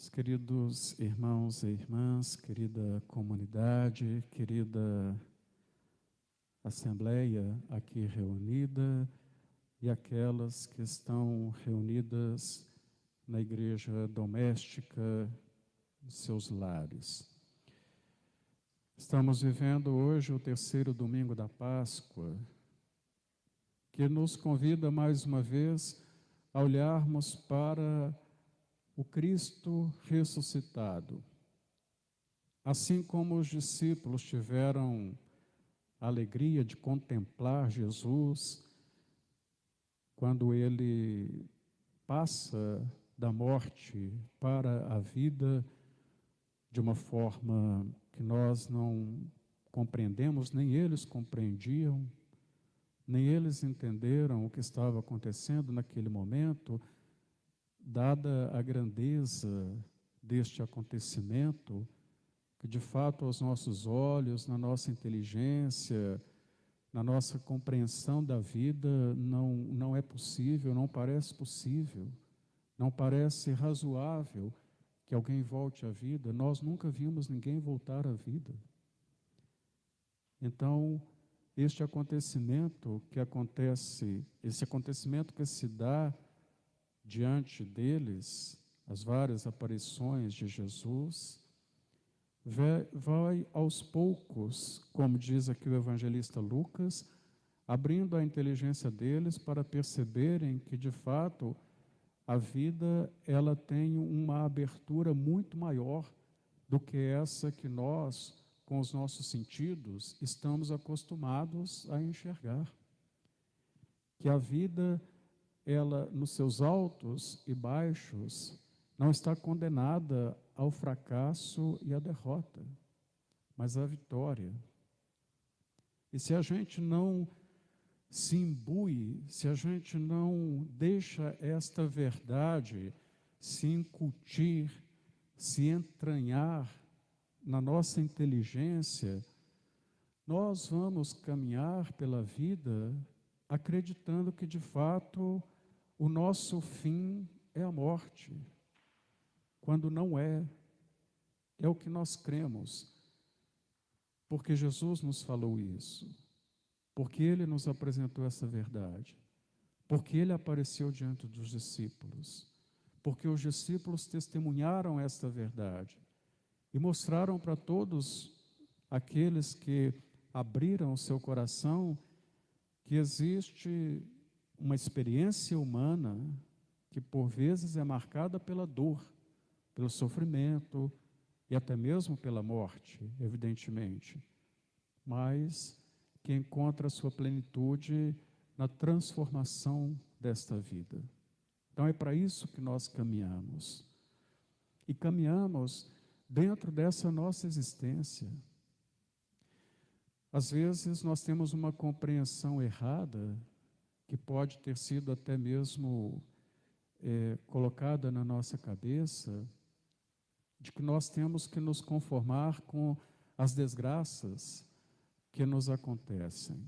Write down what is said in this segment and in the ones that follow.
Meus queridos irmãos e irmãs, querida comunidade, querida assembleia aqui reunida e aquelas que estão reunidas na igreja doméstica, em seus lares. Estamos vivendo hoje o terceiro domingo da Páscoa, que nos convida mais uma vez a olharmos para o Cristo ressuscitado. Assim como os discípulos tiveram a alegria de contemplar Jesus, quando ele passa da morte para a vida de uma forma que nós não compreendemos, nem eles compreendiam, nem eles entenderam o que estava acontecendo naquele momento. Dada a grandeza deste acontecimento, que de fato aos nossos olhos, na nossa inteligência, na nossa compreensão da vida, não é possível, não parece possível, não parece razoável que alguém volte à vida. Nós nunca vimos ninguém voltar à vida. Então, esse acontecimento que se dá diante deles, as várias aparições de Jesus, vai aos poucos, como diz aqui o evangelista Lucas, abrindo a inteligência deles para perceberem que, de fato, a vida ela tem uma abertura muito maior do que essa que nós, com os nossos sentidos, estamos acostumados a enxergar. Que a vida, ela, nos seus altos e baixos, não está condenada ao fracasso e à derrota, mas à vitória. E se a gente não se imbui, se a gente não deixa esta verdade se incutir, se entranhar na nossa inteligência, nós vamos caminhar pela vida acreditando que, de fato, o nosso fim é a morte, quando não é. É o que nós cremos, porque Jesus nos falou isso, porque Ele nos apresentou essa verdade, porque Ele apareceu diante dos discípulos, porque os discípulos testemunharam esta verdade e mostraram para todos aqueles que abriram o seu coração que existe uma experiência humana que por vezes é marcada pela dor, pelo sofrimento e até mesmo pela morte, evidentemente, mas que encontra sua plenitude na transformação desta vida. Então é para isso que nós caminhamos. E caminhamos dentro dessa nossa existência. Às vezes nós temos uma compreensão errada, que pode ter sido até mesmo colocada na nossa cabeça, de que nós temos que nos conformar com as desgraças que nos acontecem,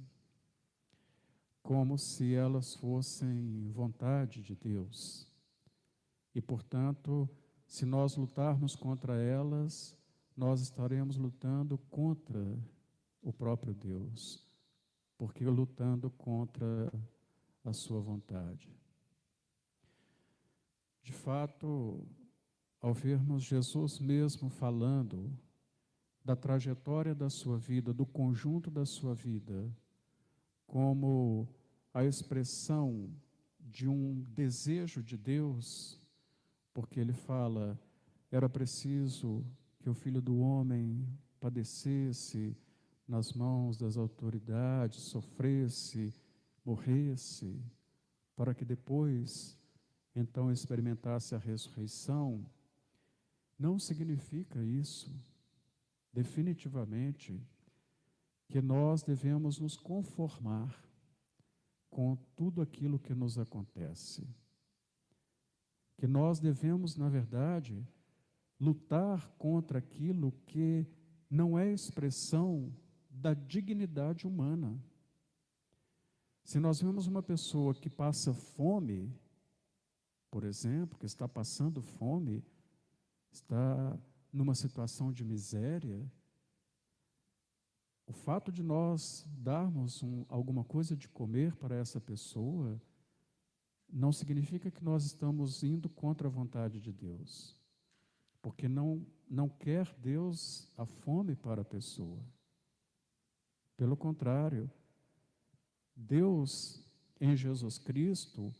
como se elas fossem vontade de Deus. E, portanto, se nós lutarmos contra elas, nós estaremos lutando contra o próprio Deus, porque lutando contra a sua vontade. De fato, ao vermos Jesus mesmo falando da trajetória da sua vida, do conjunto da sua vida, como a expressão de um desejo de Deus, porque ele fala, era preciso que o Filho do Homem padecesse nas mãos das autoridades, sofresse, morresse, para que depois, então, experimentasse a ressurreição. Não significa isso, definitivamente, que nós devemos nos conformar com tudo aquilo que nos acontece. Que nós devemos, na verdade, lutar contra aquilo que não é expressão da dignidade humana. Se nós vemos uma pessoa que passa fome, por exemplo, que está passando fome, está numa situação de miséria, o fato de nós darmos alguma coisa de comer para essa pessoa não significa que nós estamos indo contra a vontade de Deus, porque não quer Deus a fome para a pessoa. Pelo contrário, Deus, em Jesus Cristo,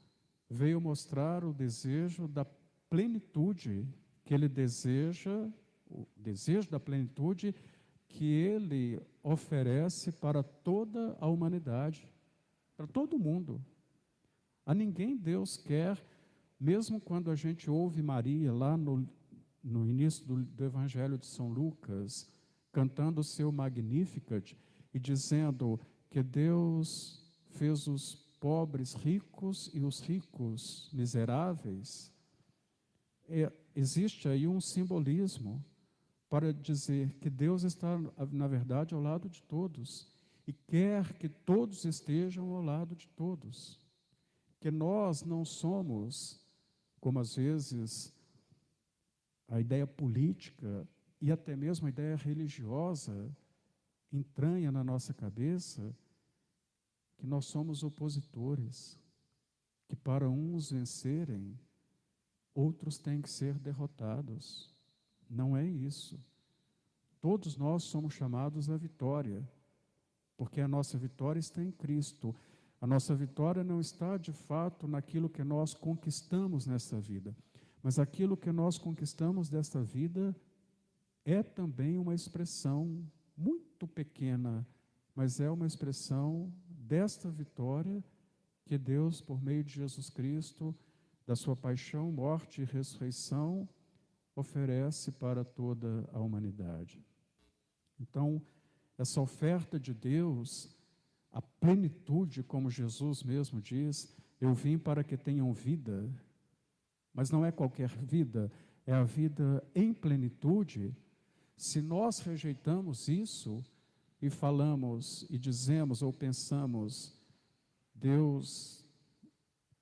veio mostrar o desejo da plenitude que Ele deseja, o desejo da plenitude que Ele oferece para toda a humanidade, para todo mundo. A ninguém Deus quer, mesmo quando a gente ouve Maria lá no início do Evangelho de São Lucas, cantando o seu Magnificat e dizendo que Deus fez os pobres ricos e os ricos miseráveis. Existe aí um simbolismo para dizer que Deus está, na verdade, ao lado de todos e quer que todos estejam ao lado de todos. Que nós não somos, como às vezes a ideia política e até mesmo a ideia religiosa entranha na nossa cabeça, que nós somos opositores, que para uns vencerem, outros têm que ser derrotados. Não é isso. Todos nós somos chamados à vitória, porque a nossa vitória está em Cristo. A nossa vitória não está, de fato, naquilo que nós conquistamos nesta vida, mas aquilo que nós conquistamos desta vida é também uma expressão muito pequena, mas é uma expressão desta vitória que Deus, por meio de Jesus Cristo, da sua paixão, morte e ressurreição, oferece para toda a humanidade. Então, essa oferta de Deus, a plenitude, como Jesus mesmo diz, eu vim para que tenham vida, mas não é qualquer vida, é a vida em plenitude. Se nós rejeitamos isso e falamos e dizemos ou pensamos, Deus,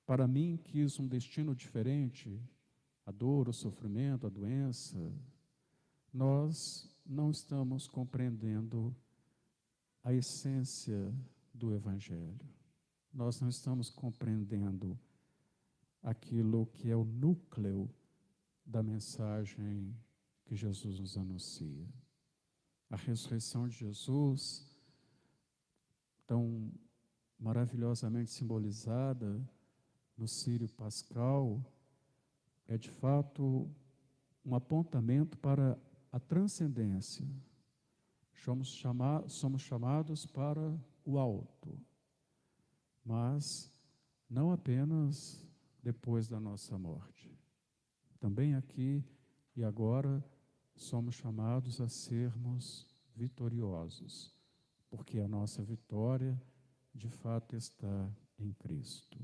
para mim, quis um destino diferente, a dor, o sofrimento, a doença, nós não estamos compreendendo a essência do Evangelho. Nós não estamos compreendendo aquilo que é o núcleo da mensagem que Jesus nos anuncia. A ressurreição de Jesus, tão maravilhosamente simbolizada no Círio Pascal, é de fato um apontamento para a transcendência. Somos chamados para o alto, mas não apenas depois da nossa morte. Também aqui e agora somos chamados a sermos vitoriosos, porque a nossa vitória de fato está em Cristo.